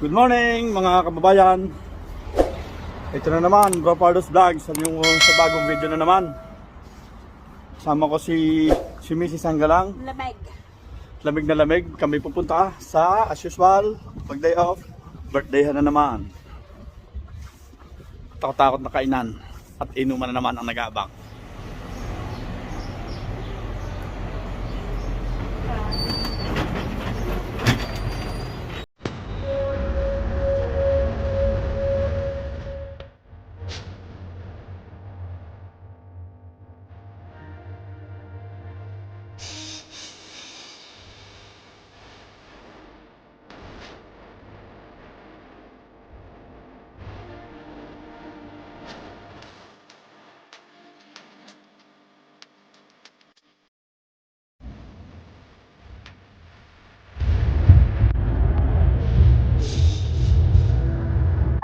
Good morning mga kababayan. Ito na naman, Bro Pardos Vlog sa bagong video na naman. Sama ko si Mrs. Anggalang. Lamig na lamig. Kami pupunta sa, as usual, pag day off, birthday na naman. Takot-takot na kainan at inuman na naman ang nag-aabang.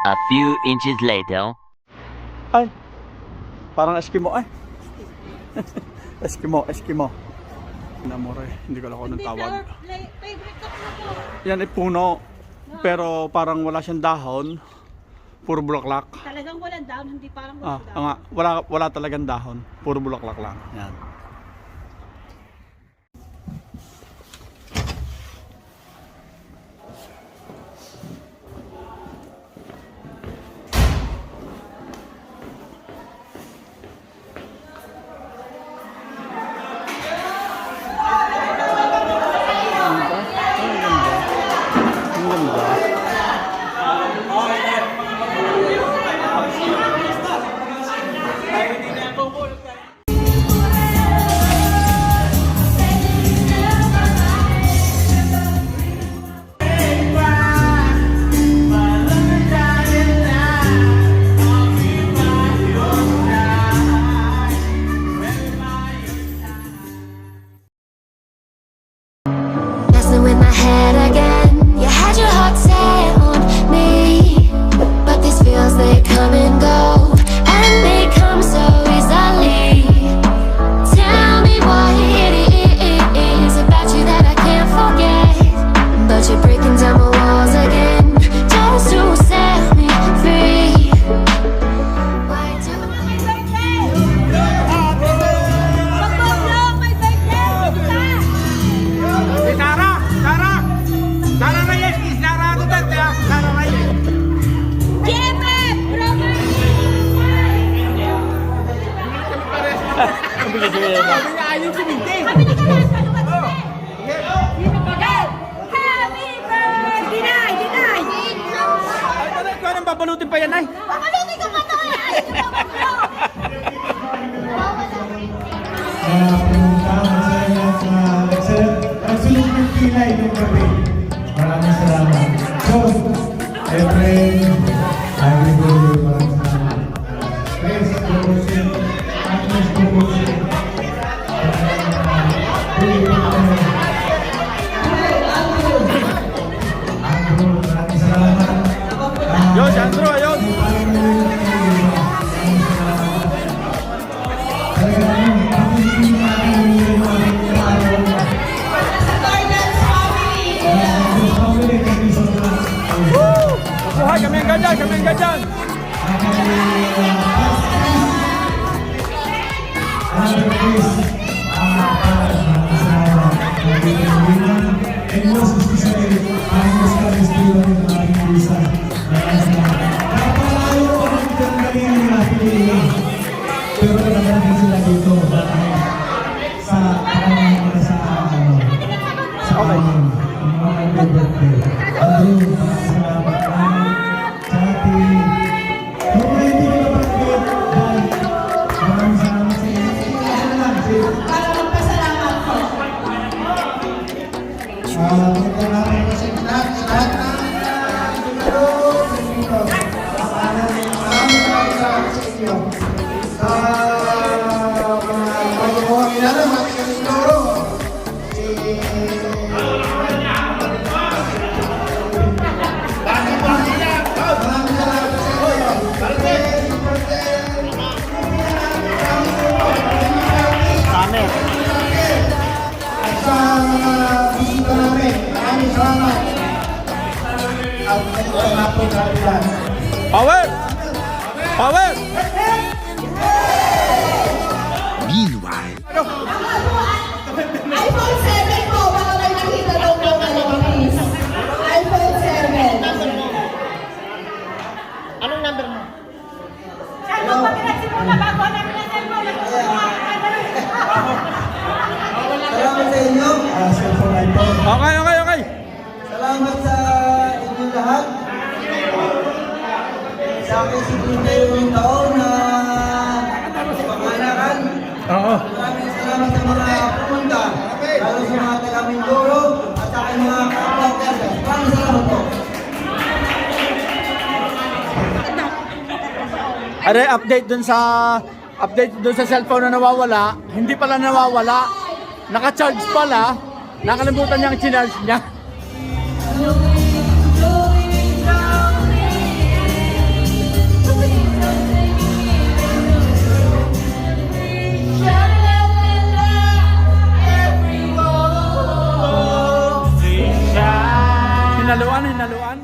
A few inches later. Ay, parang Eskimo ay. Eskimo. Namore, hindi ko alam kung anong tawag. Favorite ko po. Yan ay puno, pero parang wala siyang dahon. Puro bulaklak. Talagang walang down, hindi parang Ah, walang down. nga, wala talagang dahon. Puro bulaklak lang. Yan. Messing with my head again. You had your heart set on me, but these feels they come and go, and they come so easily. Tell me what it is about you that I can't forget, but you're breaking down my walls again just to set me free. Why do My birthday! Pag-vlog, my birthday! Si Sara Reyes, Sara Duterte, Sara Reyes. GMF! Sabi niya ayaw suminti. Kami na kaya sa lugar ko eh! Happy birthday! Deny! Ay, talaga, ikaw nang babalutin pa yan ay. Pakalutin ko pa to eh! Ayaw ko pa mag-vlog! Nagsulong ng pilay ng gabi. Maraming salamat. So, siyempre, I will go you. Maraming salamat. Praise the Lord. Agnes Pupusin. Andrew, maraming salamat. Yo, si Andrew, ayun. Buhay, kami ang ganyan. And most especially, Agnes Caristilo ng ating bisa. Napalayo pa rin ng galing nila Pilipino. Pero nagagaling sila dito dahil sa pangangalaga sa mga birthday. Andrew, salamat tayo sa ating kung hindi ko nabanggit dahil maraming salamat sa inyo. Punta natin kasi lahat maraming salamat sa inyo. Sa mga pagkukuha nila ng mga kanitoro. Maraming salamat sa inyo. Kami. At sa mga bisita namin, maraming salamat. At Power! Power! Meanwhile, iPhone 7 po, baka may nakita daw po kayo, please. iPhone 7. Anong number mo? Ano ba pinagsimula bago namin na cellphone? Salamat sa inyo. Cellphone iPhone. Okay, okay, okay. Salamat sa inyong lahat. Sa akin si Quintero yung taon na panganakan. Oo. Maraming salamat sa mga pumunta. Lalo sa mga taga-Mindoro at sa aking mga kapwa-kapwa. Maraming salamat po. Are, update dun sa cellphone na nawawala. Hindi pala nawawala. Naka-charge pala. Nakalimutan niyang chinarge niya. Hinaluan, hinaluan.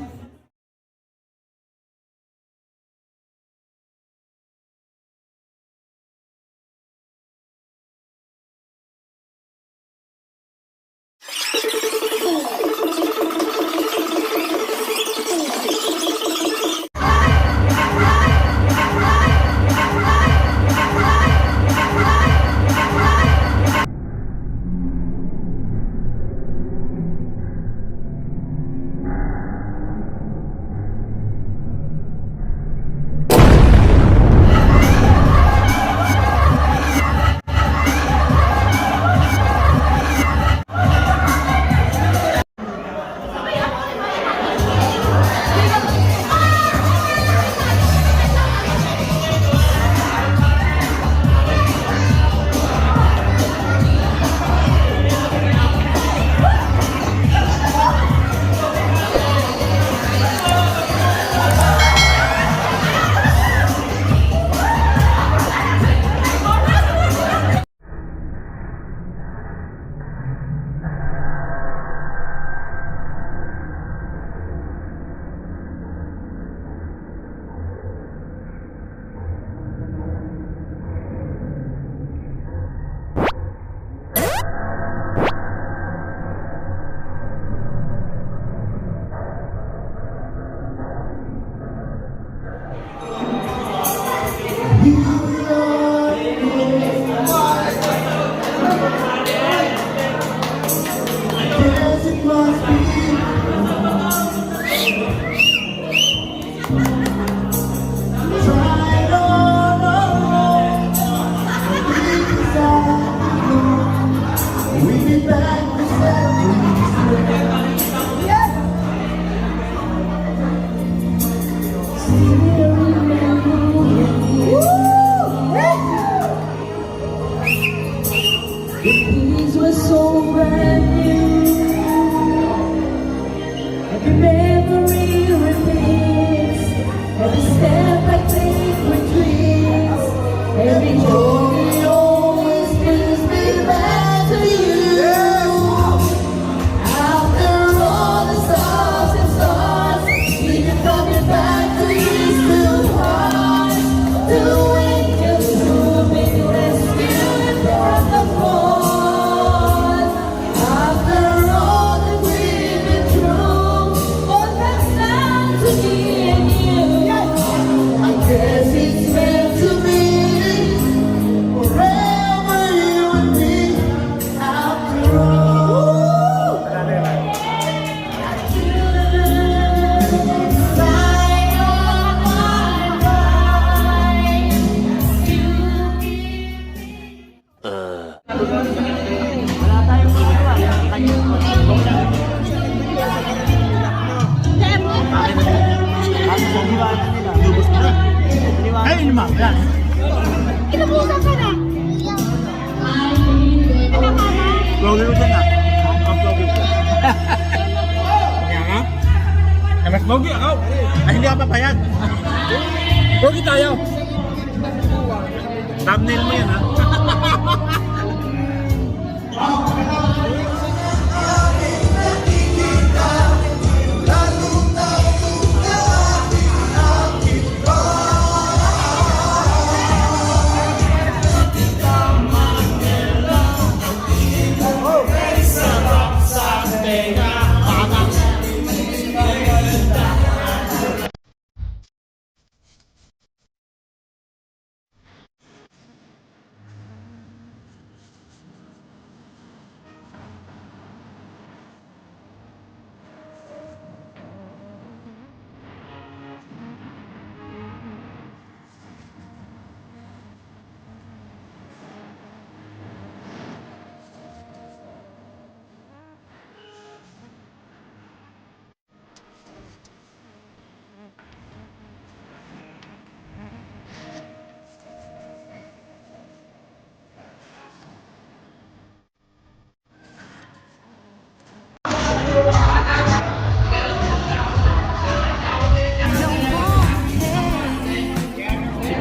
These were so brand new. Every memory repeats. Every step I take retreats. Every journey always brings me back to you. After all the stars and stars, we are coming back to these two hearts. Two angels who've been rescued from the fall. After all that we've been through, all that's down to me and you. I guess it's meant to be. Forever you and me. After all. Light on my mind. You give Ay, naman. Yan. Inubusan ka na. Vlogger ko dyan ah. Ang vlogger ko. Kaya nga? Ay, mas vlogger ako. Ay, hindi ka papayag. Vlogger tayo. Thumbnail mo yan ha.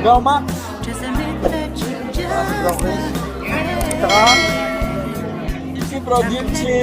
Go, Max! Saka, si Bro Gipsy!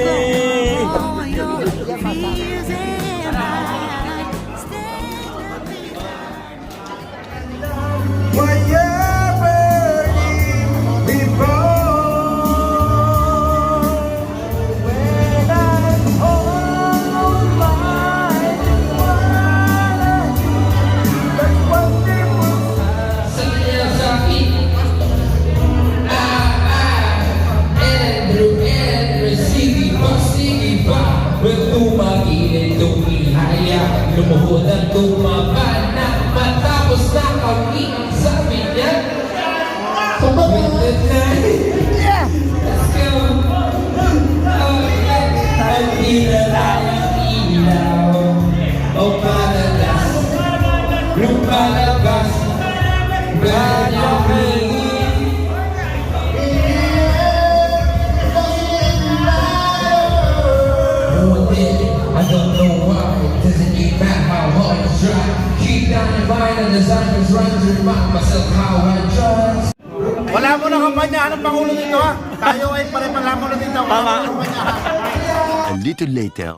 Lumuhod at tumaba na matapos na kami ang sabi niya. With the night, let's go. Ang tinalayang ilaw o palalas, lumalabas, ganyang I don't know why, doesn't even matter how hard I try. Keep down the vine and designers run to remind myself how I trust. Wala mo na kampanya. Anong pangulo dito ha? Tayo ay pare-pala mo na dito. Wala mo na kampanya ha? A little later.